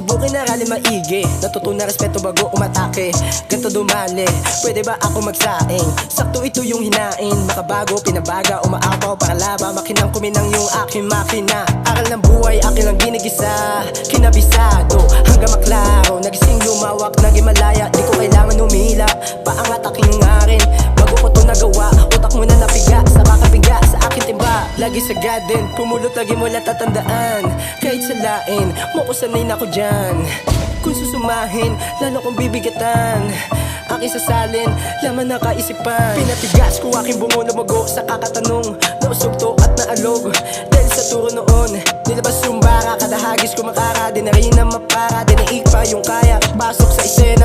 Subukin aralin maigi, natutunan respeto bago umatake. Ganto dumali, pwede ba ako magsaing? Sakto ito yung hinain, makabago, pinabaga, umaapaw para laba. Makinang kuminang yung aking makina. Aral ng buhay, akin lang ginigisa. Kinabisado, hanggang maklaro. Nagising lumawak, naging malaya. Di ko kailangan umila, paangat aking ngarin. Bago ko to nagawa, utak mo na napiga. Sa kakapiga, sa aking timba. Lagi sa garden, pumulot lagi mo lang tatandaan. Kahit sa lain, mo ko sanay na ko dyan. Kung susumahin, lalo kong bibigatan. Aking sasalin, laman na kaisipan. Pinatigas ko aking bungo na mago sa kakatanong. Nausog to at naalog dahil sa turo noon. Nilabas yung bara, kada hagis ko makara. Di na rin na mapara, di naik pa yung kaya. Pasok sa isena.